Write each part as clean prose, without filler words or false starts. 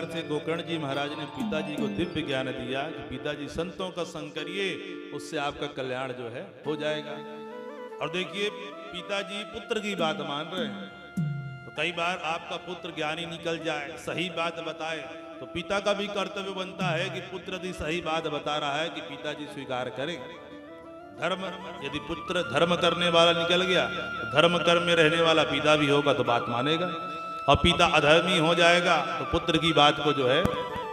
प्रकार से गोकर्ण जी महाराज ने पिताजी को दिव्य ज्ञान दिया कि पिताजी संतों का संग करिए, उससे आपका कल्याण जो है हो जाएगा। और देखिए पिताजी पुत्र की बात मान रहे हैं, तो कई बार आपका पुत्र ज्ञानी निकल जाए, सही बात बताए, तो पिता का भी कर्तव्य बनता है कि पुत्र यदि सही बात बता रहा है कि पिताजी स्वीकार करें। धर्म, यदि पुत्र धर्म करने वाला निकल गया तो धर्म कर्म में रहने वाला पिता भी होगा तो बात मानेगा, और पिता अधर्मी हो जाएगा तो पुत्र की बात को जो है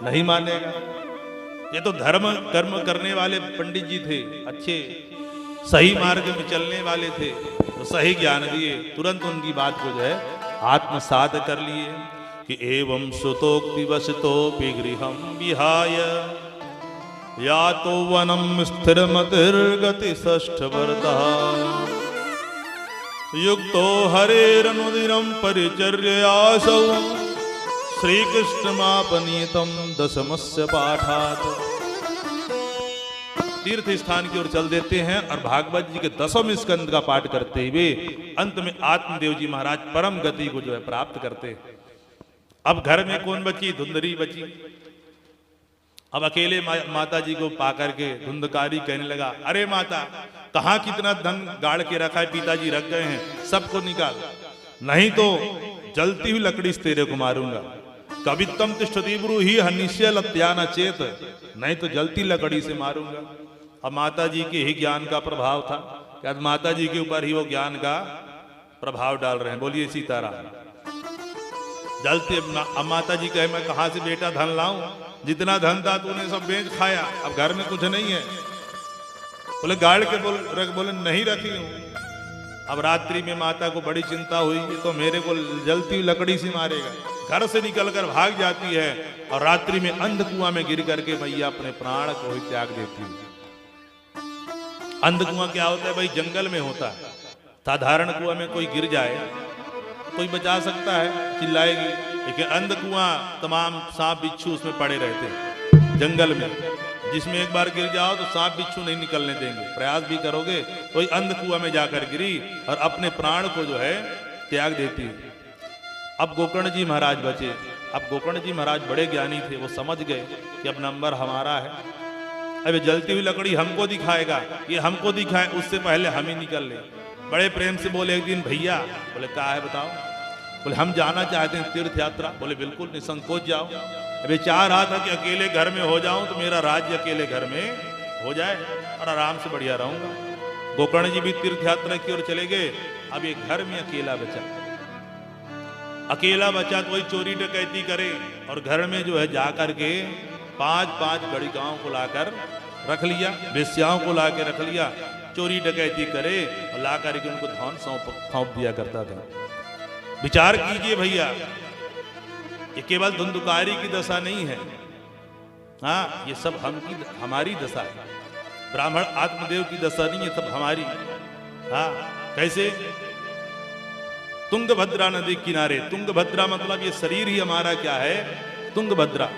नहीं मानेगा। ये तो धर्म कर्म करने वाले पंडित जी थे, अच्छे सही मार्ग में चलने वाले थे, तो सही ज्ञान दिए, तुरंत उनकी बात को जो है आत्मसात कर लिए कि एवं सुतोक्ति वसतो गृहं विहाय या तो वनम स्थिरमतिर्गति षष्ठवर्तः युक्तो हरेरनुदिनं परिचर्ययासौ श्रीकृष्णमापनीतं दशमस्य पाठात्। तीर्थ स्थान की ओर चल देते हैं और भागवत जी के 10वें स्कंद का पाठ करते हुए अंत में आत्मदेव जी महाराज परम गति को जो है प्राप्त करते हैं। अब घर में कौन बची? धुंधरी बची। अब अकेले माता जी को पाकर के धुंधकारी कहने लगा, अरे माता कहाँ कितना धन गाड़ के रखा है, पिताजी रख गए हैं, सबको निकाल, नहीं तो जलती हुई लकड़ी से तेरे को मारूंगा। कवित्तम तिष्ठति ब्रूहि हनिष्य लत्यान चेत, नहीं तो जलती लकड़ी से मारूंगा। अब माता जी के ही ज्ञान का प्रभाव था, क्या माता जी के ऊपर ही वो ज्ञान का प्रभाव डाल रहे हैं। बोलिए सीताराम। जलते अब माता जी कहे, मैं कहाँ से बेटा धन लाऊं, जितना धन था तूने सब बेच खाया, अब घर में कुछ नहीं है। बोले गाड़ के बोले नहीं रखी हूं। अब रात्रि में माता को बड़ी चिंता हुई, तो मेरे को जलती हुई लकड़ी से मारेगा। घर से निकलकर भाग जाती है और रात्रि में अंध कुआं में गिर करके मैया अपने प्राण को ही त्याग देती है। अंध कुआं क्या होता है भाई? जंगल में होता है। साधारण कुआं में कोई गिर जाए कोई बचा सकता है, चिल्लाएगी, लेकिन अंध कुआं तमाम सांप बिच्छू उसमें पड़े रहते हैं जंगल में, जिसमें एक बार गिर जाओ तो सांप बिच्छू नहीं निकलने देंगे, प्रयास भी करोगे तो अंध कुआं में जाकर गिरी और अपने प्राण को जो है त्याग देती है। अब गोकर्ण जी महाराज बचे। अब गोकर्ण जी महाराज बड़े ज्ञानी थे, वो समझ गए कि अब नंबर हमारा है, अब जलती हुई लकड़ी हमको दिखाएगा, ये हमको दिखाए उससे पहले हम ही निकल ले। बड़े प्रेम से बोले एक दिन, भैया, बोले क्या है बताओ? बोले हम जाना चाहते हैं तीर्थ यात्रा। बोले बिल्कुल निसंकोच जाओ। अभी चाह रहा था कि अकेले घर में हो जाऊं तो मेरा राज्य अकेले घर में हो जाए और आराम से बढ़िया रहूंगा। गोकर्ण जी भी तीर्थ यात्रा की ओर चले गए। अब ये घर में अकेला बचा, अकेला बचा तो वही चोरी डकैती करे और घर में जो है जा करके 5-5 गड़िकाओं को लाकर रख लिया, वेश्याओं को ला के रख लिया, चोरी डकैती करे और ला करके उनको धन सौंप दिया करता था। विचार कीजिए भैया, ये केवल धुंधकारी की दशा नहीं है, हाँ ये सब हमारी दशा है। ब्राह्मण आत्मदेव की दशा नहीं है, सब हमारी। हाँ कैसे? तुंगभद्रा नदी किनारे, तुंगभद्रा मतलब ये शरीर ही हमारा क्या है? तुंगभद्रा।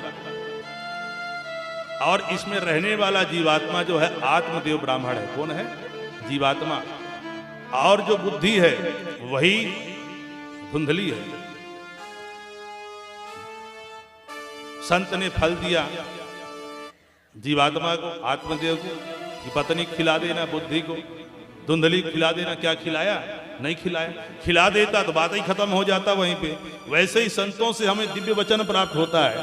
और इसमें रहने वाला जीवात्मा जो है आत्मदेव ब्राह्मण है। कौन है? जीवात्मा। और जो बुद्धि है वही धुंधली है। संत ने फल दिया जीवात्मा को, आत्मदेव को, कि पत्नी खिला देना बुद्धि को, धुंधली खिला देना। क्या खिलाया? नहीं खिलाया। खिला देता तो बात ही खत्म हो जाता वहीं पे। वैसे ही संतों से हमें दिव्य वचन प्राप्त होता है,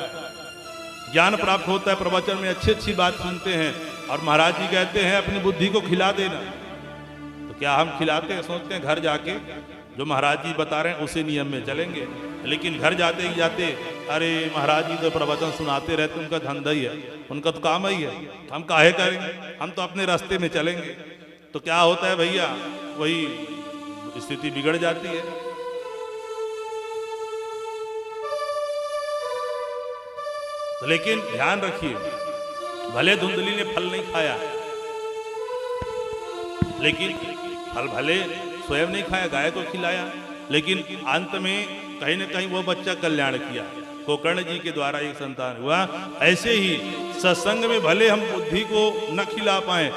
ज्ञान प्राप्त होता है, प्रवचन में अच्छी अच्छी बात सुनते हैं और महाराज जी कहते हैं अपनी बुद्धि को खिला देना। तो क्या हम खिलाते हैं? सोचते हैं घर जाके जो महाराज जी बता रहे हैं उसी नियम में चलेंगे, लेकिन घर जाते ही जाते अरे महाराज जी तो प्रवचन सुनाते रहते, उनका धंधा ही है, उनका तो काम ही है, हम काहे करेंगे, हम तो अपने रास्ते में चलेंगे। तो क्या होता है भैया? वही स्थिति बिगड़ जाती है। लेकिन ध्यान रखिए, भले धुंधली ने फल नहीं खाया, लेकिन फल भले स्वयं नहीं खाया, गाय को खिलाया, लेकिन अंत में कहीं न कहीं वो बच्चा कल्याण किया। गोकर्ण जी के द्वारा एक संतान हुआ। ऐसे ही सत्संग में भले हम बुद्धि को न खिला पाए,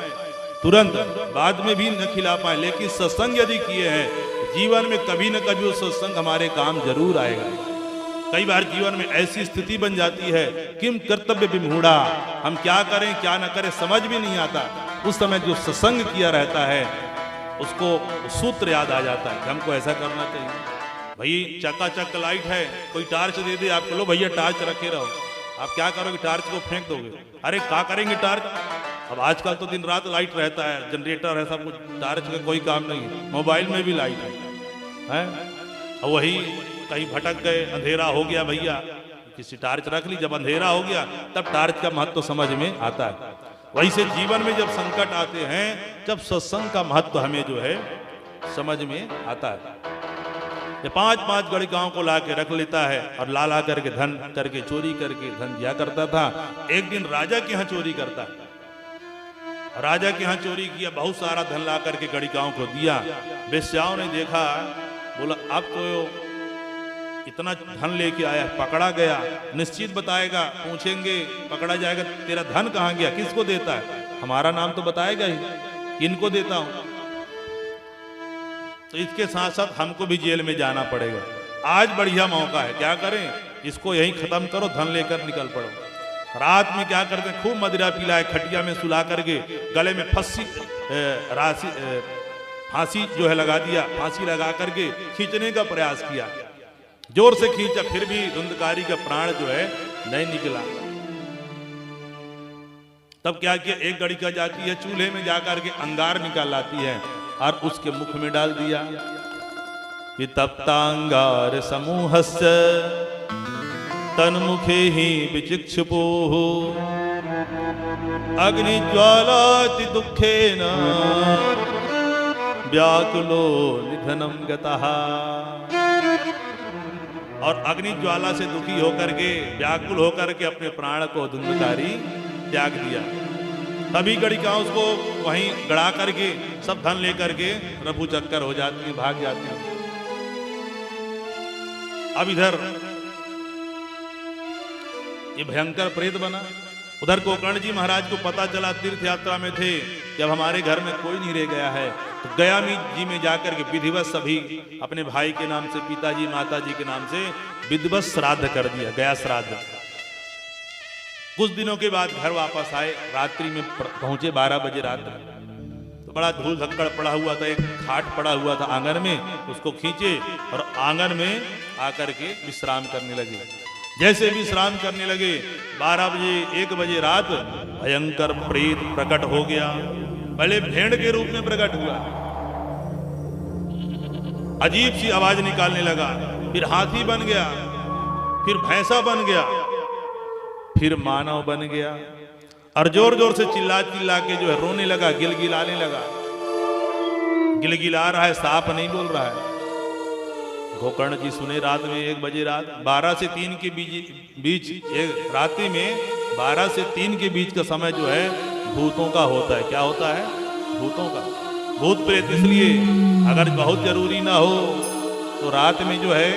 तुरंत बाद में भी न खिला पाए, लेकिन सत्संग यदि किए हैं जीवन में कभी न कभी वो सत्संग हमारे काम जरूर आएगा। कई बार जीवन में ऐसी स्थिति बन जाती है, किम कर्तव्य विमूढ़ा, हम क्या करें क्या न करें समझ भी नहीं आता। उस समय जो सत्संग किया रहता है उसको सूत्र याद आ जाता है कि हमको ऐसा करना चाहिए। भाई चकाचक लाइट है, कोई टार्च दे दे आपको, लो भैया टार्च रखे रहो, आप क्या करोगे, टार्च को फेंक दोगे। अरे क्या करेंगे टार्च, अब आजकल तो दिन रात लाइट रहता है, जनरेटर है, सब कुछ, टार्च का कोई काम नहीं है, मोबाइल में भी लाइट है। और वही कहीं भटक गए, अंधेरा हो गया भैया, किसी टार्च रख ली, जब अंधेरा हो गया तब टार्च का महत्व तो समझ में आता है। वैसे जीवन में जब संकट आते हैं, जब सत्संग का महत्व हमें जो है समझ में आता है। ये 5-5 गड़िकाओं को ला के रख लेता है और ला करके धन करके चोरी करके धन दिया करता था। एक दिन राजा के यहाँ चोरी करता है, राजा के यहाँ चोरी किया, बहुत सारा धन ला करके गड़िकाओं को दिया। वेश्याओं ने देखा, बोला अब तो इतना धन लेके आया, पकड़ा गया, निश्चित बताएगा, पूछेंगे पकड़ा जाएगा तेरा धन कहाँ गया, किसको देता है, हमारा नाम तो बताएगा ही, किनको देता हूं, तो इसके साथ साथ हमको भी जेल में जाना पड़ेगा। आज बढ़िया मौका है, क्या करें, इसको यहीं खत्म करो, धन लेकर निकल पड़ो। रात में क्या करते हैं, खूब मदिरा पिलाए, खटिया में सुला करके गले में फांसी जो है लगा दिया, फांसी लगा करके खींचने का प्रयास किया, जोर से खींचा, फिर भी धुंधकारी का प्राण जो है नहीं निकला। तब क्या किया, एक गड़िका जाती है चूल्हे में जाकर के अंगार निकाल लाती है और उसके मुख में डाल दिया कि तप्तांगार समूहस्य तन्मुखे ही विचिक्षुपो अग्निज्वालाति दुखेन व्याकुलो निधनम गतः। और अग्नि ज्वाला से दुखी होकर के, व्याकुल होकर के अपने प्राण को धुंधकारी त्याग दिया। तभी गड़िका उसको वहीं गड़ा करके सब धन लेकर के रफू चक्कर हो जाती है, भाग जाती है। अब इधर ये भयंकर प्रेत बना। उधर गोकर्ण जी महाराज को पता चला, तीर्थ यात्रा में थे, जब हमारे घर में कोई नहीं रह गया है, तो गया जी में जाकर के विधिवत सभी अपने भाई के नाम से, पिताजी माताजी के नाम से विधिवत श्राद्ध कर दिया, गया श्राद्ध। कुछ दिनों के बाद घर वापस आए, रात्रि में पहुंचे 12 बजे रात, तो बड़ा धूल धक्कड़ पड़ा हुआ था, एक खाट पड़ा हुआ था आंगन में, उसको खींचे और आंगन में आकर के विश्राम करने लगे। जैसे विश्राम करने लगे, 12 बजे 1 बजे रात भयंकर प्रेत प्रकट हो गया। पहले भेड़ के रूप में प्रकट हुआ, अजीब सी आवाज निकालने लगा, फिर हाथी बन गया, फिर भैंसा बन गया, फिर मानव बन गया, और जोर जोर से चिल्ला चिल्ला के जो है रोने लगा, गिलगिलाने लगा। गिलगिला रहा है, साफ नहीं बोल रहा है। गोकर्ण जी सुने रात में 1 बजे रात, 12 से 3 के बीच एक रात्रि में 12 से 3 के बीच का समय जो है भूतों का होता है। क्या होता है? भूतों का। भूत प्रेत इसलिए अगर बहुत जरूरी ना हो तो रात में जो है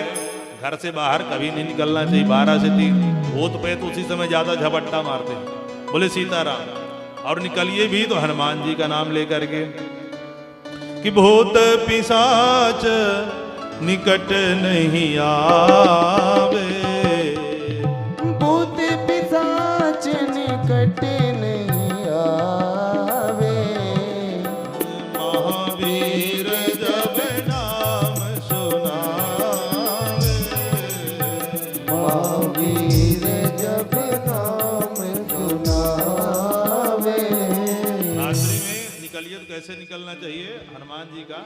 घर से बाहर कभी नहीं निकलना चाहिए। 12 से 3 भूत प्रेत उसी समय ज्यादा झपट्टा मारते हैं। बोले सीताराम। और निकलिए भी तो हनुमान जी का नाम लेकर के कि भूत पिशाच निकट नहीं आवे, भूत पिशाच निकट नहीं आवे, महावीर जब नाम सुनावे, महावीर जब नाम सुनावे। रात्रि में निकलिए तो कैसे निकलना चाहिए? हनुमान जी का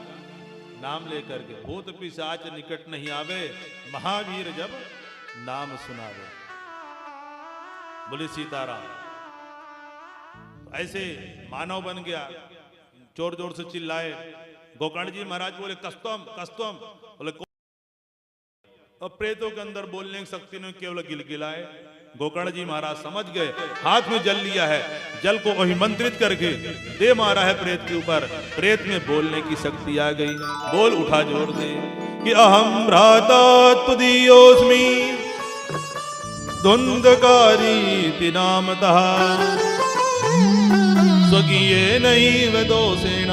नाम लेकर के। भूत पिशाच निकट नहीं आवे, महावीर जब नाम सुनावे। बोले सीताराम। ऐसे मानव बन गया, जोर जोर से चिल्लाए। गोकर्ण जी महाराज बोले कस्तम कस्तम। बोले और प्रेतों के अंदर बोलने की शक्ति ने केवल गिलगिलाए। गोकर्ण जी महाराज समझ गए, हाथ में जल लिया है, जल को अभिमंत्रित करके दे मारा है प्रेत के ऊपर। प्रेत में बोलने की शक्ति आ गई, बोल उठा जोर से कि अहम भ्राता तुदीयोस्मि धुंधकारी नामतः स्वकीये नैव दोषेण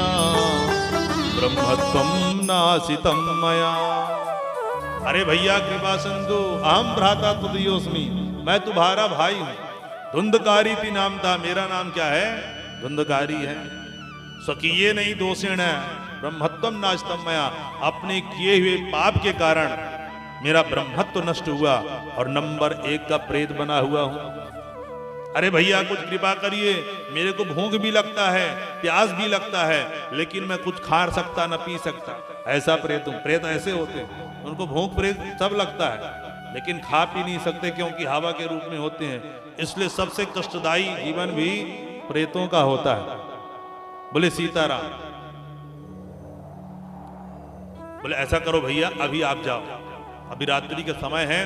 ब्रह्मत्वं नासितं मया। अरे भैया कृपा सिंधु अहम भ्राता तुदयोस्मि, मैं तुम्हारा भाई हूं। धुंधकारी ती नाम था, मेरा नाम क्या है? धुंधकारी है। स्वकीय नहीं दोषेण ब्रह्मत्वम नाशतम मया, अपने किए हुए पाप के कारण मेरा ब्रह्मत्व नष्ट हुआ और नंबर 1 का प्रेत बना हुआ हूं। अरे भैया कुछ कृपा करिए, मेरे को भूख भी लगता है, प्यास भी लगता है, लेकिन मैं कुछ खा सकता न पी सकता, ऐसा प्रेत हूं। प्रेत ऐसे होते हैं, उनको भूख प्रेत सब लगता है, लेकिन खा पी नहीं सकते क्योंकि हवा के रूप में होते हैं। इसलिए सबसे कष्टदायी जीवन भी प्रेतों का होता है। बोले सीताराम। बोले ऐसा करो भैया, अभी आप जाओ, अभी रात्रि का समय है,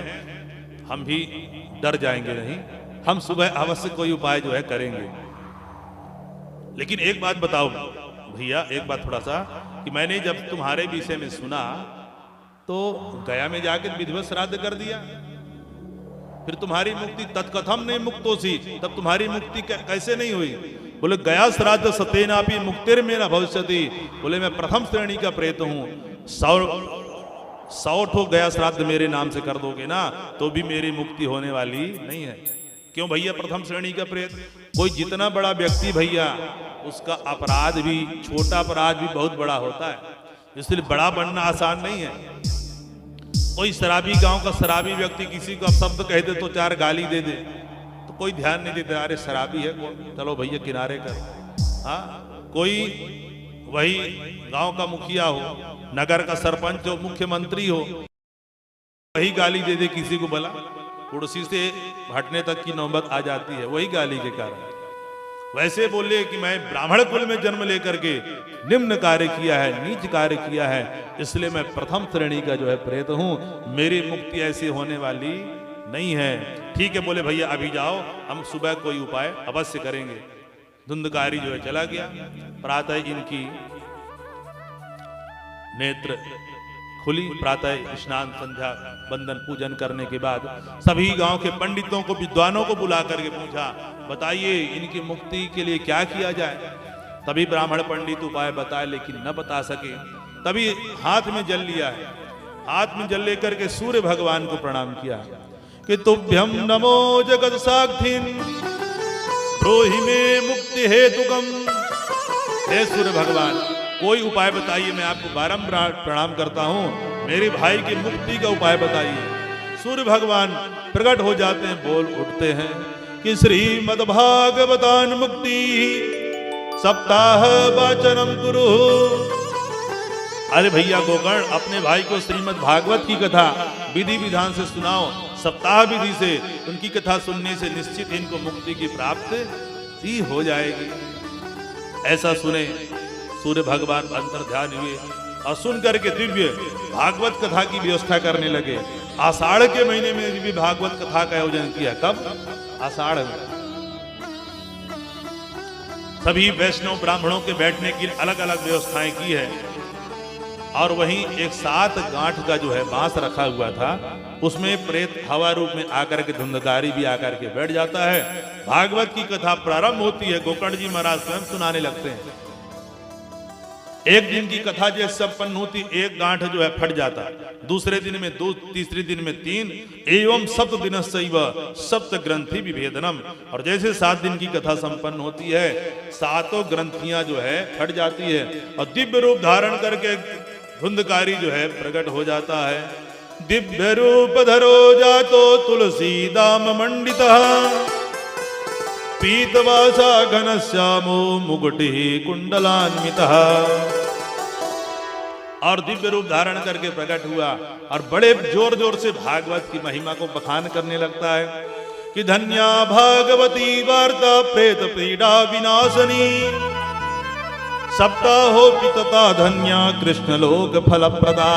हम भी डर जाएंगे नहीं, हम सुबह अवश्य कोई उपाय जो है करेंगे। लेकिन एक बात बताओ भैया, एक बात थोड़ा सा, कि मैंने जब तुम्हारे विषय में सुना तो गया में जाकर विधिवत श्राद्ध कर दिया, फिर तुम्हारी मुक्ति तत्कथम नहीं मुक्तोसी, तब तुम्हारी मुक्ति कैसे नहीं हुई? बोले गया श्राद्ध सतेनापि मुक्तिर में न भविष्यति। बोले मैं प्रथम श्रेणी का प्रेत हूं, 100 ठो गया श्राद्ध मेरे नाम से कर दोगे ना तो भी मेरी मुक्ति होने वाली नहीं है। क्यों भैया प्रथम श्रेणी का प्रेत? कोई जितना बड़ा व्यक्ति भैया, उसका अपराध भी, छोटा अपराध भी बहुत बड़ा होता है, इसलिए बड़ा बनना आसान नहीं है। कोई शराबी, गांव का शराबी व्यक्ति किसी को शब्द कह दे तो 4 गाली दे दे तो कोई ध्यान नहीं देता, अरे शराबी है कौन, चलो भैया किनारे कर। हाँ, कोई वही गांव का मुखिया हो, नगर का सरपंच हो, मुख्यमंत्री हो, वही गाली दे दे किसी को, भला कुर्सी से हटने तक की नौबत आ जाती है वही गाली के कारण। वैसे बोले कि मैं ब्राह्मण कुल में जन्म लेकर के निम्न कार्य किया है, नीच कार्य किया है, इसलिए मैं प्रथम श्रेणी का जो है प्रेत हूं, मेरी मुक्ति ऐसी होने वाली नहीं है। ठीक है, बोले भैया अभी जाओ, हम सुबह कोई उपाय अवश्य करेंगे। धुंधकारी जो है चला गया। प्रातः इनकी नेत्र खुली, प्रातः स्नान संध्या बंदन पूजन करने के बाद सभी गांव के पंडितों को, विद्वानों को बुला करके पूछा, बताइए इनकी मुक्ति के लिए क्या किया जाए। तभी ब्राह्मण पंडित उपाय बताए, लेकिन न बता सके। तभी हाथ में जल लिया है, हाथ में जल लेकर के सूर्य भगवान को प्रणाम किया कि तुभ्यं नमो जगत साक्षिन् ब्रूहि मे मुक्ति हेतुकम्। हे सूर्य भगवान, कोई उपाय बताइए, मैं आपको बारंबार प्रणाम करता हूं, मेरे भाई की मुक्ति का उपाय बताइए। सूर्य भगवान प्रकट हो जाते हैं, बोल उठते हैं कि श्रीमद्भागवतान मुक्ति सप्ताह वाचनम कुरु। अरे भैया गोकर्ण, अपने भाई को श्रीमद् भागवत की कथा विधि विधान से सुनाओ, सप्ताह विधि से। उनकी कथा सुनने से निश्चित इनको मुक्ति की प्राप्ति हो जाएगी। ऐसा सुने सूर्य भगवान अंतर ध्यान हुए और सुन करके दिव्य भागवत कथा की व्यवस्था करने लगे। आषाढ़ के महीने में भी भागवत कथा का आयोजन किया। कब? आषाढ़ में। सभी वैष्णव ब्राह्मणों के बैठने की अलग अलग व्यवस्थाएं की है। और वहीं एक 7 गांठ का जो है बांस रखा हुआ था, उसमें प्रेत हवा रूप में आकर के धुंधकारी भी आकर के बैठ जाता है। भागवत की कथा प्रारंभ होती है, गोकर्ण जी महाराज स्वयं सुनाने लगते हैं। एक दिन की कथा जैसे संपन्न होती, एक गांठ जो है फट जाता, दूसरे दिन में 2, तीसरे दिन में 3, एवं सप्त दिनस्यैव सप्त ग्रंथि विभेदनम। और जैसे 7 दिन की कथा संपन्न होती है, 7 ग्रंथियां जो है फट जाती है और दिव्य रूप धारण करके धुंधकारी जो है प्रकट हो जाता है। दिव्य रूप धरो जातो तुलसी दाम मंडितः पीतवासा घनश्यामो मुकुटि कुंडलान्वितः। और दिव्य रूप धारण करके प्रकट हुआ और बड़े जोर जोर से भागवत की महिमा को बखान करने लगता है कि धन्या भागवती वार्ता प्रेत पीड़ा विनाशनी सप्ताहोपि तथा धन्या कृष्ण लोक फल प्रदा।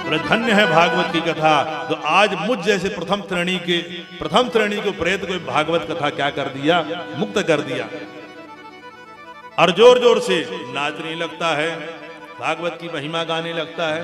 धन्य है भागवत की कथा। तो आज मुझ जैसे प्रथम श्रेणी को प्रेत को भागवत कथा क्या कर दिया? मुक्त कर दिया। और जोर जोर से नाचने लगता है, भागवत की महिमा गाने लगता है।